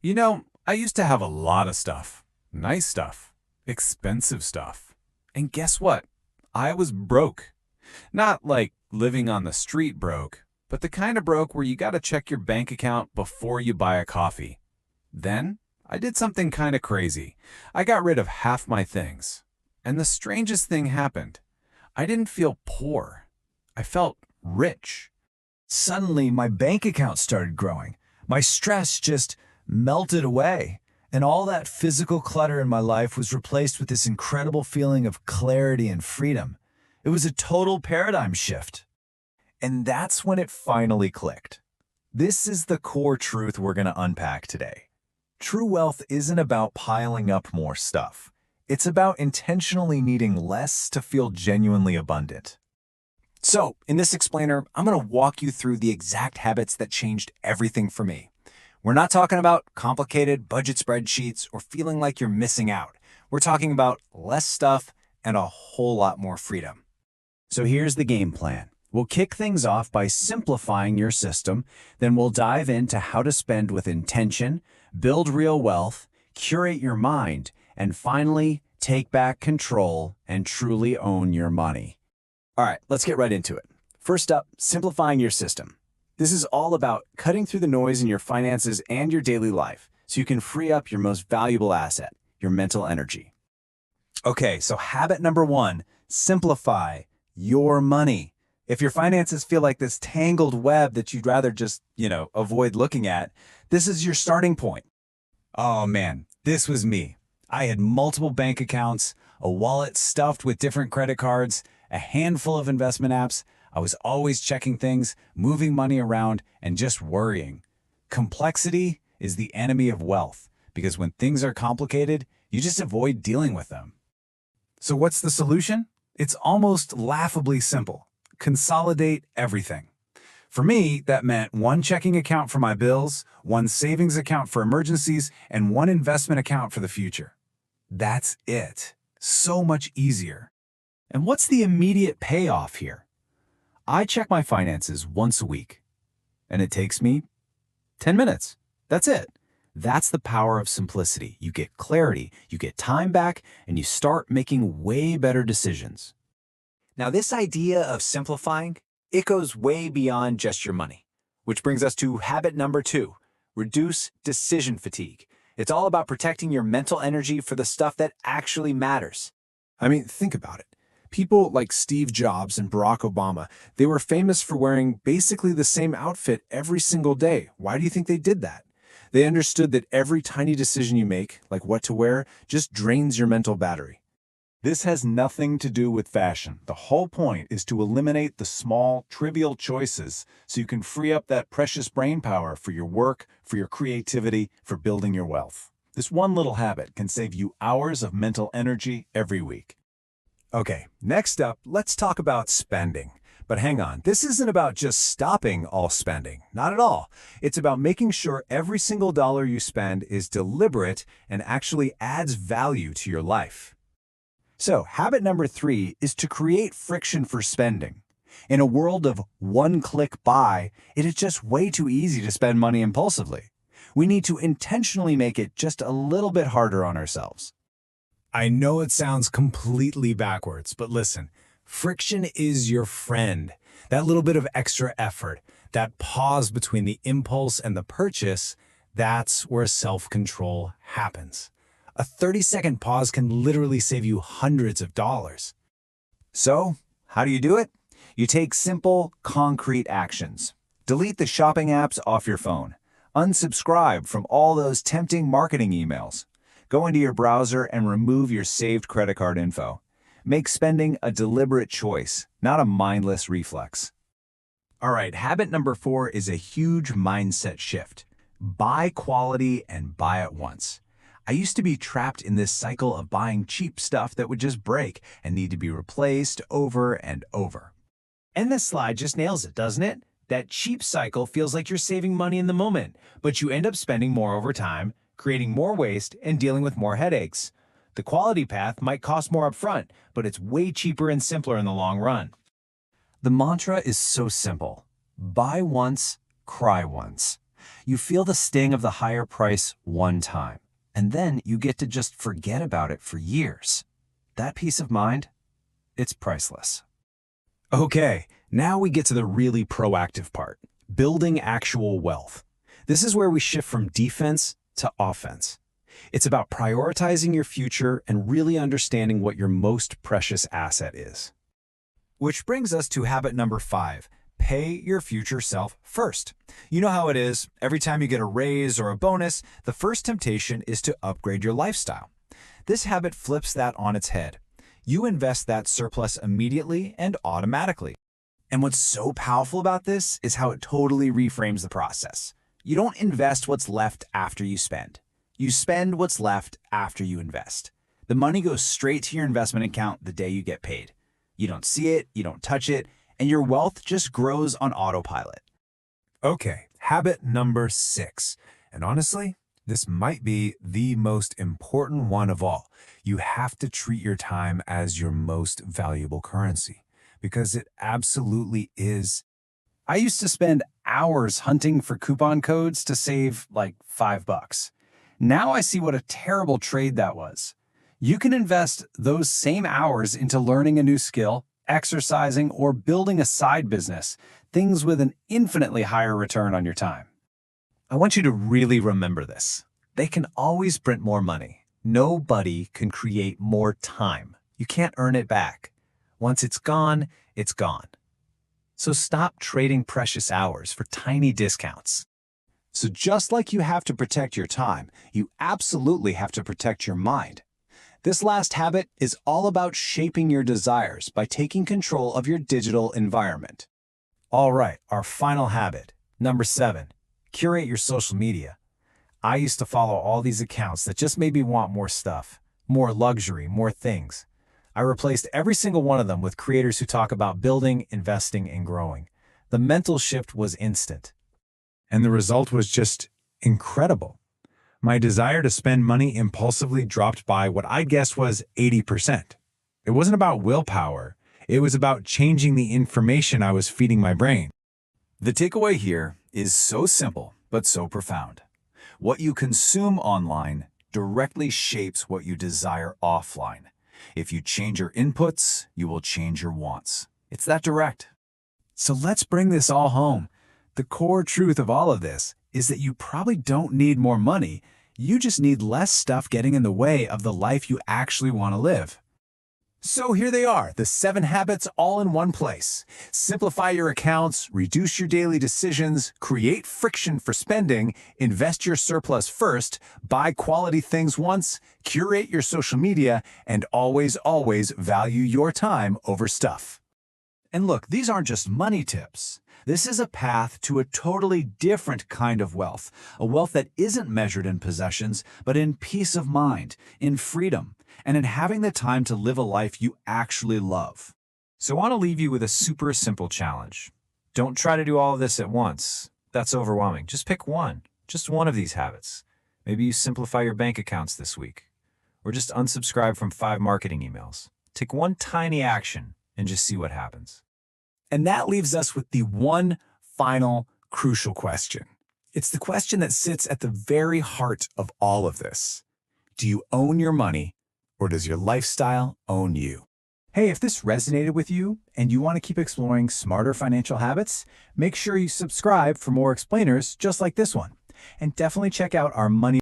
I used to have a lot of stuff. Nice stuff. Expensive stuff. And guess what? I was broke. Not like living on the street broke, but the kind of broke where you gotta check your bank account before you buy a coffee. Then, I did something kind of crazy. I got rid of half my things. And the strangest thing happened. I didn't feel poor. I felt rich. Suddenly, my bank account started growing. My stress just melted away. And all that physical clutter in my life was replaced with this incredible feeling of clarity and freedom. It was a total paradigm shift. And that's when it finally clicked. This is the core truth we're going to unpack today. True wealth isn't about piling up more stuff. It's about intentionally needing less to feel genuinely abundant. So, in this explainer, I'm going to walk you through the exact habits that changed everything for me. We're not talking about complicated budget spreadsheets or feeling like you're missing out. We're talking about less stuff and a whole lot more freedom. So here's the game plan. We'll kick things off by simplifying your system, then we'll dive into how to spend with intention, build real wealth, curate your mind, and finally, take back control and truly own your money. All right, let's get right into it. First up, simplifying your system. This is all about cutting through the noise in your finances and your daily life so you can free up your most valuable asset, your mental energy. Okay, so habit number 1, simplify your money. If your finances feel like this tangled web that you'd rather just, avoid looking at, this is your starting point. Oh man, this was me. I had multiple bank accounts, a wallet stuffed with different credit cards, a handful of investment apps. I was always checking things, moving money around, and just worrying. Complexity is the enemy of wealth, because when things are complicated, you just avoid dealing with them. So what's the solution? It's almost laughably simple. Consolidate everything. For me, that meant one checking account for my bills, one savings account for emergencies, and one investment account for the future. That's it. So much easier. And what's the immediate payoff here? I check my finances once a week, and it takes me 10 minutes. That's it. That's the power of simplicity. You get clarity, you get time back, and you start making way better decisions. Now, this idea of simplifying, it goes way beyond just your money, which brings us to habit number 2, reduce decision fatigue. It's all about protecting your mental energy for the stuff that actually matters. I mean, think about it. People like Steve Jobs and Barack Obama, they were famous for wearing basically the same outfit every single day. Why do you think they did that? They understood that every tiny decision you make, like what to wear, just drains your mental battery. This has nothing to do with fashion. The whole point is to eliminate the small, trivial choices so you can free up that precious brain power for your work, for your creativity, for building your wealth. This one little habit can save you hours of mental energy every week. Okay, next up, let's talk about spending. But hang on, this isn't about just stopping all spending. Not at all. It's about making sure every single dollar you spend is deliberate and actually adds value to your life. So, habit number 3 is to create friction for spending. In a world of one-click buy, it is just way too easy to spend money impulsively. We need to intentionally make it just a little bit harder on ourselves. I know it sounds completely backwards, but listen, friction is your friend. That little bit of extra effort, that pause between the impulse and the purchase, that's where self-control happens. A 30-second pause can literally save you hundreds of dollars. So, how do you do it? You take simple, concrete actions. Delete the shopping apps off your phone. Unsubscribe from all those tempting marketing emails. Go into your browser and remove your saved credit card info. Make spending a deliberate choice, not a mindless reflex. All right, habit number 4 is a huge mindset shift. Buy quality and buy at once. I used to be trapped in this cycle of buying cheap stuff that would just break and need to be replaced over and over. And this slide just nails it, doesn't it? That cheap cycle feels like you're saving money in the moment, but you end up spending more over time, creating more waste, and dealing with more headaches. The quality path might cost more upfront, but it's way cheaper and simpler in the long run. The mantra is so simple. Buy once, cry once. You feel the sting of the higher price one time, and then you get to just forget about it for years. That peace of mind, it's priceless. Okay, now we get to the really proactive part, building actual wealth. This is where we shift from defense to offense. It's about prioritizing your future and really understanding what your most precious asset is. Which brings us to habit number 5. Pay your future self first. You know how it is. Every time you get a raise or a bonus, the first temptation is to upgrade your lifestyle. This habit flips that on its head. You invest that surplus immediately and automatically. And what's so powerful about this is how it totally reframes the process. You don't invest what's left after you spend. You spend what's left after you invest. The money goes straight to your investment account the day you get paid. You don't see it, you don't touch it, and your wealth just grows on autopilot. Okay, habit number 6. And honestly, this might be the most important one of all. You have to treat your time as your most valuable currency, because it absolutely is. I used to spend hours hunting for coupon codes to save like $5. Now I see what a terrible trade that was. You can invest those same hours into learning a new skill, exercising, or building a side business, things with an infinitely higher return on your time. I want you to really remember this. They can always print more money. Nobody can create more time. You can't earn it back. Once it's gone, it's gone. So stop trading precious hours for tiny discounts. So just like you have to protect your time, you absolutely have to protect your mind. This last habit is all about shaping your desires by taking control of your digital environment. All right, our final habit, number 7, curate your social media. I used to follow all these accounts that just made me want more stuff, more luxury, more things. I replaced every single one of them with creators who talk about building, investing, and growing. The mental shift was instant. And the result was just incredible. My desire to spend money impulsively dropped by what I guessed was 80%. It wasn't about willpower. It was about changing the information I was feeding my brain. The takeaway here is so simple, but so profound. What you consume online directly shapes what you desire offline. If you change your inputs, you will change your wants. It's that direct. So let's bring this all home. The core truth of all of this is that you probably don't need more money. You just need less stuff getting in the way of the life you actually want to live. So here they are, the 7 habits all in one place. Simplify your accounts, reduce your daily decisions, create friction for spending, invest your surplus first, buy quality things once, curate your social media, and always, always value your time over stuff. And look, these aren't just money tips. This is a path to a totally different kind of wealth, a wealth that isn't measured in possessions, but in peace of mind, in freedom, and in having the time to live a life you actually love. So I want to leave you with a super simple challenge. Don't try to do all of this at once. That's overwhelming. Just pick one, just one of these habits. Maybe you simplify your bank accounts this week, or just unsubscribe from 5 marketing emails. Take one tiny action and just see what happens. And that leaves us with the one final crucial question. It's the question that sits at the very heart of all of this. Do you own your money, or does your lifestyle own you? Hey, if this resonated with you and you want to keep exploring smarter financial habits, make sure you subscribe for more explainers just like this one. And definitely check out our Money